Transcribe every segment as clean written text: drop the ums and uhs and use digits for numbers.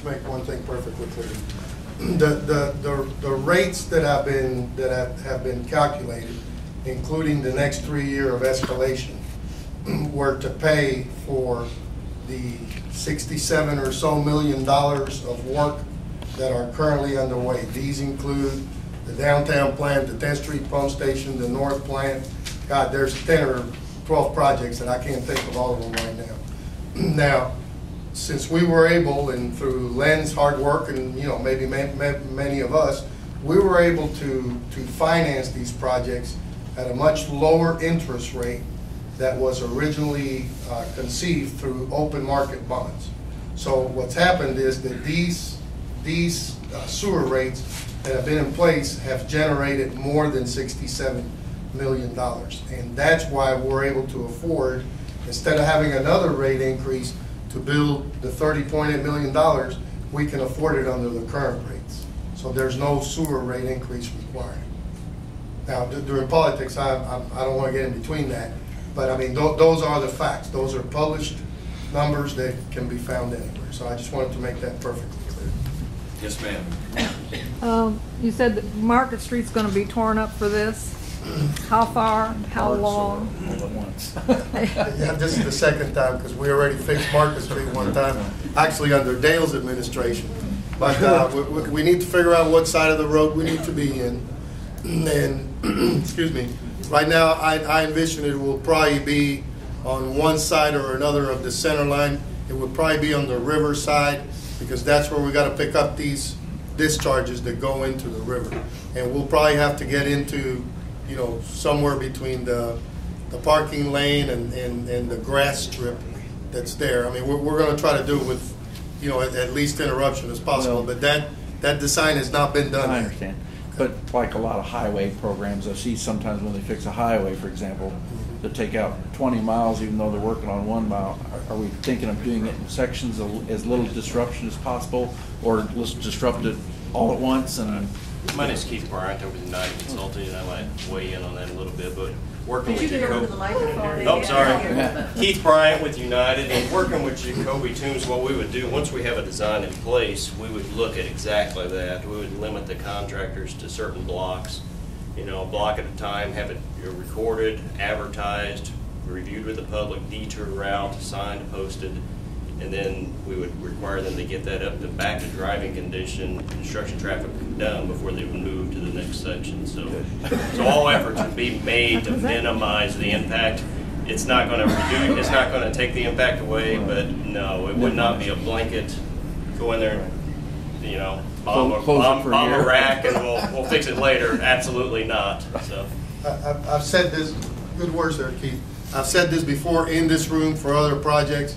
make one thing perfectly clear. The rates that have been calculated, including the next 3 year of escalation, were to pay for the $67 or so million of work that are currently underway. These include the downtown plant, the 10th Street pump station, the north plant. God, there's 10 or 12 projects that I can't think of all of them right now. Now, since we were able, and through Len's hard work, and maybe many of us, we were able to finance these projects at a much lower interest rate that was originally conceived through open market bonds. So what's happened is that these sewer rates that have been in place have generated more than $67 million. And that's why we're able to afford, instead of having another rate increase to build the $30.8 million, we can afford it under the current rates. So there's no sewer rate increase required. Now, during politics, I don't want to get in between that, but I mean, those are the facts. Those are published numbers that can be found anywhere. So I just wanted to make that perfectly clear. Yes, ma'am. You said that Market Street's going to be torn up for this. How far? How long? All at once. Yeah, this is the second time because we already fixed Market Street one time, actually under Dale's administration. But we need to figure out what side of the road we need to be in. And excuse me, right now I envision it will probably be on one side or another of the center line. It would probably be on the river side because that's where we got to pick up these discharges that go into the river. And we'll probably have to get into, somewhere between the parking lane and the grass strip that's there. I mean, we're going to try to do it with, at least interruption as possible. Well, but that design has not been done. I understand. But like a lot of highway programs, I see sometimes when they fix a highway, for example, to take out 20 miles even though they're working on 1 mile. Are we thinking of doing it in sections, as little disruption as possible, or let's disrupt it all at once? And my name is Keith Bryant over the United Consulting, and I might weigh in on that a little bit, but working with Oh, sorry. Keith Bryant with United, and working with Jacoby Toombs, what we would do, once we have a design in place, we would look at exactly that. We would limit the contractors to certain blocks, a block at a time, have it recorded, advertised, reviewed with the public, detour route, signed, posted, and then we would require them to get that up to back to driving condition, construction traffic done before they would move to the next section. So all efforts would be made to minimize the impact. It's not going to reduce, it's not going to take the impact away, but no, it would not be a blanket, go in there, bomb a rack and we'll fix it later. Absolutely not. So I've said this, good words there, Keith. I've said this before in this room for other projects.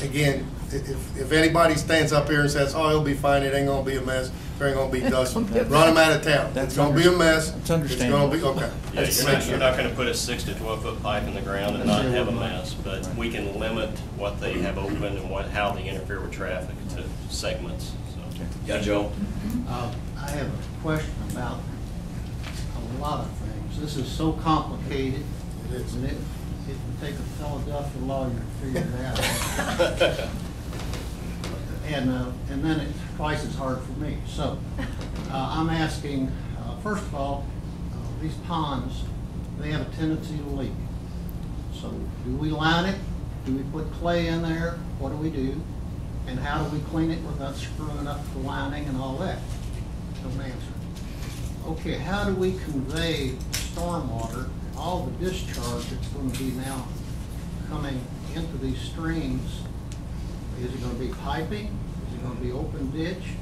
Again, if anybody stands up here and says, "Oh, it'll be fine. It ain't gonna be a mess. There ain't gonna be dust," run them out of town. It's gonna be a mess. That's understandable. It's gonna be okay. Yeah, you're not going to put a 6 to 12 foot pipe in the ground and not have a mess, but we can limit what they have open and how they interfere with traffic to segments. So. Yeah, Joe. I have a question about a lot of things. This is so complicated. It is. And it would take a Philadelphia lawyer to figure it out. And then it's twice as hard for me. So I'm asking, first of all, these ponds, they have a tendency to leak. So do we line it? Do we put clay in there? What do we do? And how do we clean it without screwing up the lining and all that? Don't answer. Okay, how do we convey stormwater, all the discharge that's going to be now coming into these streams? Is it going to be piping? Is it going to be open ditch?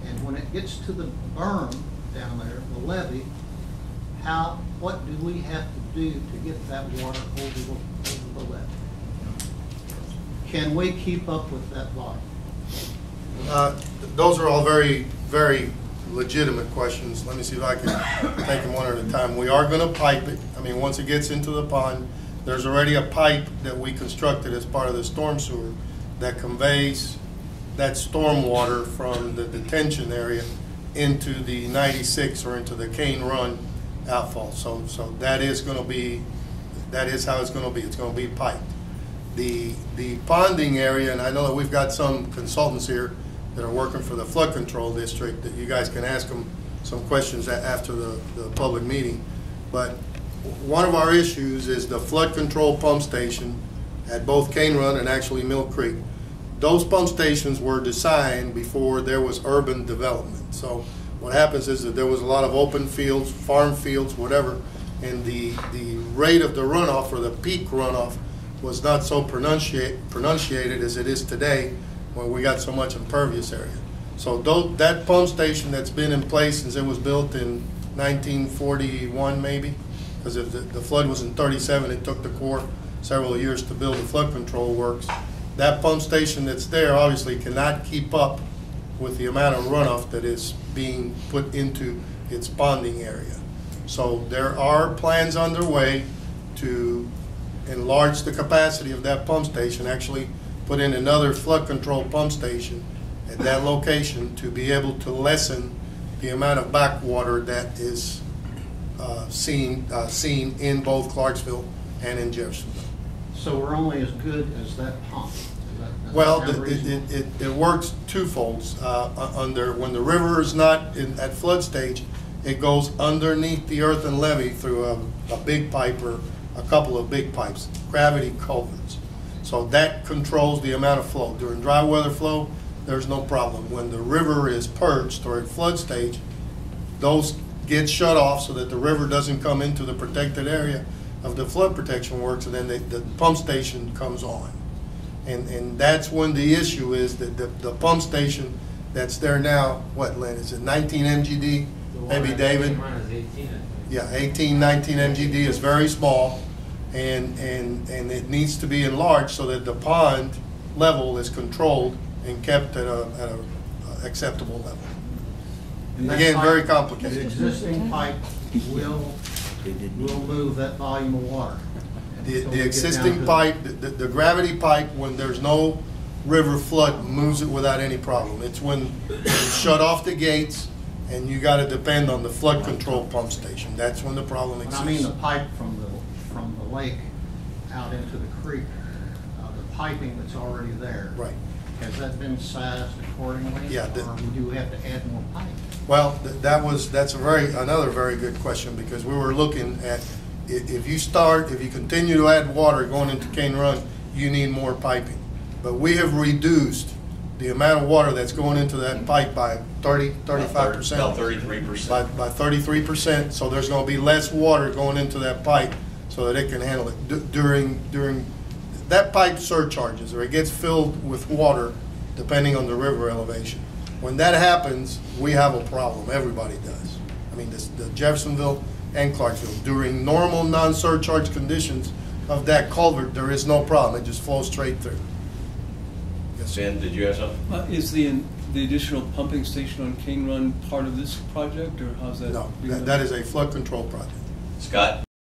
And when it gets to the berm down there, the levee, what do we have to do to get that water over the levee? Can we keep up with that volume? Those are all very, very legitimate questions. Let me see if I can take them one at a time. We are going to pipe it. I mean, once it gets into the pond, there's already a pipe that we constructed as part of the storm sewer that conveys that storm water from the detention area into the 96 or into the Cane Run outfall. So that is going to be, that is how it's going to be. It's going to be piped. The ponding area, and I know that we've got some consultants here that are working for the flood control district, that you guys can ask them some questions after the public meeting. But one of our issues is the flood control pump station at both Cane Run and actually Mill Creek. Those pump stations were designed before there was urban development. So what happens is that there was a lot of open fields, farm fields, whatever, and the rate of the runoff, or the peak runoff, was not so pronunciated as it is today when we got so much impervious area. So that pump station that's been in place since it was built in 1941 maybe, because the flood was in 37, it took the Corps several years to build the flood control works. That pump station that's there obviously cannot keep up with the amount of runoff that is being put into its ponding area. So there are plans underway to enlarge the capacity of that pump station, actually put in another flood control pump station at that location to be able to lessen the amount of backwater that is seen in both Clarksville and in Jeffersonville. So we're only as good as that pump? Well, it works twofold. When the river is not at flood stage, it goes underneath the earthen levee through a big pipe or a couple of big pipes, gravity culverts. So that controls the amount of flow. During dry weather flow, there's no problem. When the river is purged or at flood stage, those get shut off so that the river doesn't come into the protected area of the flood protection works, and then the pump station comes on. And that's when the issue is that the pump station that's there now, what, Lynn, is it 19 MGD? Maybe David? Yeah, 18, 19 MGD is very small, and it needs to be enlarged so that the pond level is controlled and kept at a acceptable level. And Again, pipe, very the complicated. existing pipe will move that volume of water. The existing pipe, the gravity pipe, when there's no river flood, moves it without any problem. It's when you shut off the gates and you got to depend on the flood control pump station. That's when the problem But exists. I mean the pipe from the lake out into the creek, the piping that's already there. Right. Has that been sized accordingly? Yeah, Or do we have to add more pipe? Well, that's another very good question, because we were looking at, if you continue to add water going into Cane Run, you need more piping. But we have reduced the amount of water that's going into that pipe by 35%. About 33%. By 33%, so there's going to be less water going into that pipe so that it can handle it. During that pipe surcharges, or it gets filled with water depending on the river elevation. When that happens, we have a problem. Everybody does. I mean, the Jeffersonville and Clarksville. During normal non-surcharge conditions of that culvert, there is no problem. It just flows straight through. Yes, sir. Ben, did you have something? Is the additional pumping station on Cane Run part of this project, or how's that? No, being done? that is a flood control project. Scott?